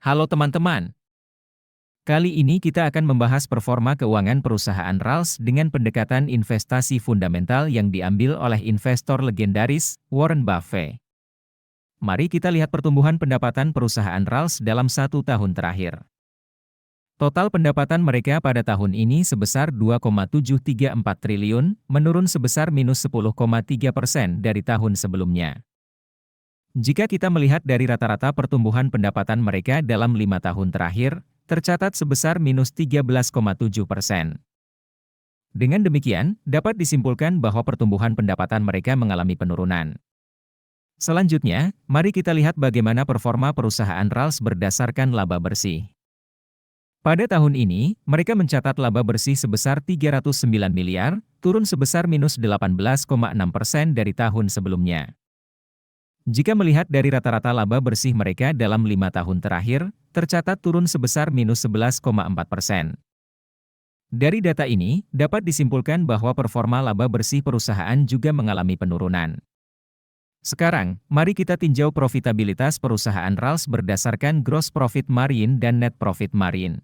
Halo teman-teman, kali ini kita akan membahas performa keuangan perusahaan Ralls dengan pendekatan investasi fundamental yang diambil oleh investor legendaris, Warren Buffett. Mari kita lihat pertumbuhan pendapatan perusahaan Ralls dalam 1 tahun terakhir. Total pendapatan mereka pada tahun ini sebesar 2,734 triliun, menurun sebesar minus 10,3% dari tahun sebelumnya. Jika kita melihat dari rata-rata pertumbuhan pendapatan mereka dalam 5 tahun terakhir, tercatat sebesar minus 13,7%. Dengan demikian, dapat disimpulkan bahwa pertumbuhan pendapatan mereka mengalami penurunan. Selanjutnya, mari kita lihat bagaimana performa perusahaan Ralls berdasarkan laba bersih. Pada tahun ini, mereka mencatat laba bersih sebesar 309 miliar, turun sebesar minus 18,6% dari tahun sebelumnya. Jika melihat dari rata-rata laba bersih mereka dalam 5 tahun terakhir, tercatat turun sebesar minus 11,4%. Dari data ini, dapat disimpulkan bahwa performa laba bersih perusahaan juga mengalami penurunan. Sekarang, mari kita tinjau profitabilitas perusahaan Ralls berdasarkan gross profit margin dan net profit margin.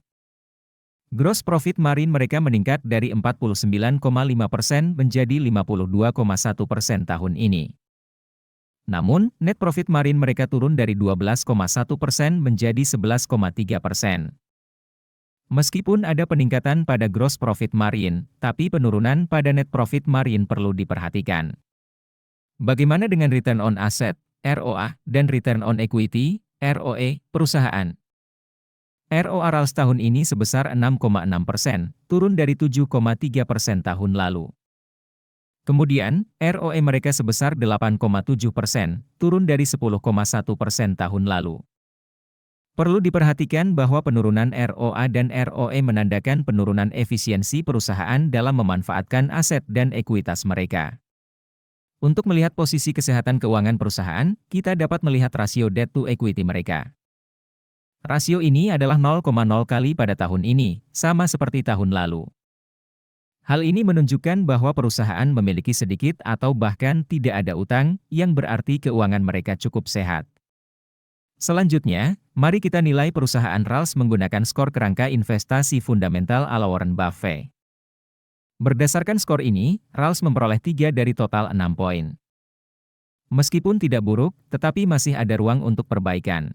Gross profit margin mereka meningkat dari 49,5% menjadi 52,1% tahun ini. Namun, net profit margin mereka turun dari 12,1% menjadi 11,3%. Meskipun ada peningkatan pada gross profit margin, tapi penurunan pada net profit margin perlu diperhatikan. Bagaimana dengan return on asset, ROA, dan return on equity, ROE, perusahaan? ROA Ralls tahun ini sebesar 6,6%, turun dari 7,3% tahun lalu. Kemudian, ROE mereka sebesar 8,7%, turun dari 10,1% tahun lalu. Perlu diperhatikan bahwa penurunan ROA dan ROE menandakan penurunan efisiensi perusahaan dalam memanfaatkan aset dan ekuitas mereka. Untuk melihat posisi kesehatan keuangan perusahaan, kita dapat melihat rasio debt to equity mereka. Rasio ini adalah 0,0 kali pada tahun ini, sama seperti tahun lalu. Hal ini menunjukkan bahwa perusahaan memiliki sedikit atau bahkan tidak ada utang, yang berarti keuangan mereka cukup sehat. Selanjutnya, mari kita nilai perusahaan Ralls menggunakan skor kerangka investasi fundamental ala Warren Buffett. Berdasarkan skor ini, Ralls memperoleh 3 dari total 6 poin. Meskipun tidak buruk, tetapi masih ada ruang untuk perbaikan.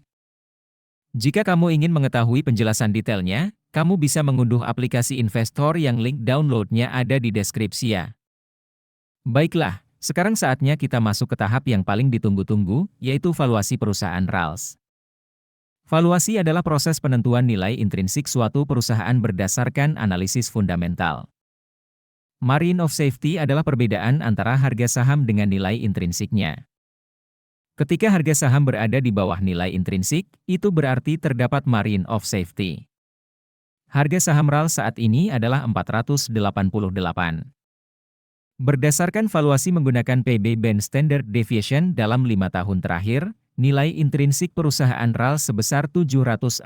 Jika kamu ingin mengetahui penjelasan detailnya, kamu bisa mengunduh aplikasi investor yang link downloadnya ada di deskripsi ya. Baiklah, sekarang saatnya kita masuk ke tahap yang paling ditunggu-tunggu, yaitu valuasi perusahaan Ralls. Valuasi adalah proses penentuan nilai intrinsik suatu perusahaan berdasarkan analisis fundamental. Margin of safety adalah perbedaan antara harga saham dengan nilai intrinsiknya. Ketika harga saham berada di bawah nilai intrinsik, itu berarti terdapat margin of safety. Harga saham Ralls saat ini adalah 488. Berdasarkan valuasi menggunakan PB Band Standard Deviation dalam 5 tahun terakhir, nilai intrinsik perusahaan Ralls sebesar 740.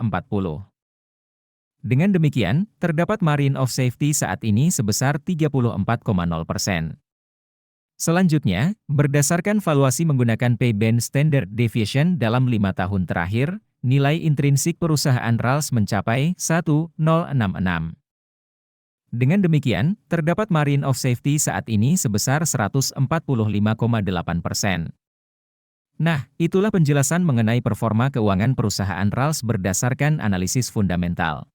Dengan demikian, terdapat margin of safety saat ini sebesar 34,0%. Selanjutnya, berdasarkan valuasi menggunakan P-Band Standard Deviation dalam 5 tahun terakhir, nilai intrinsik perusahaan Ralls mencapai 1066. Dengan demikian, terdapat margin of safety saat ini sebesar 145,8%. Nah, itulah penjelasan mengenai performa keuangan perusahaan Ralls berdasarkan analisis fundamental.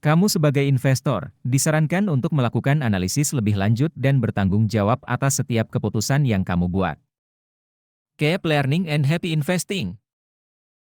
Kamu sebagai investor, disarankan untuk melakukan analisis lebih lanjut dan bertanggung jawab atas setiap keputusan yang kamu buat. Keep learning and happy investing!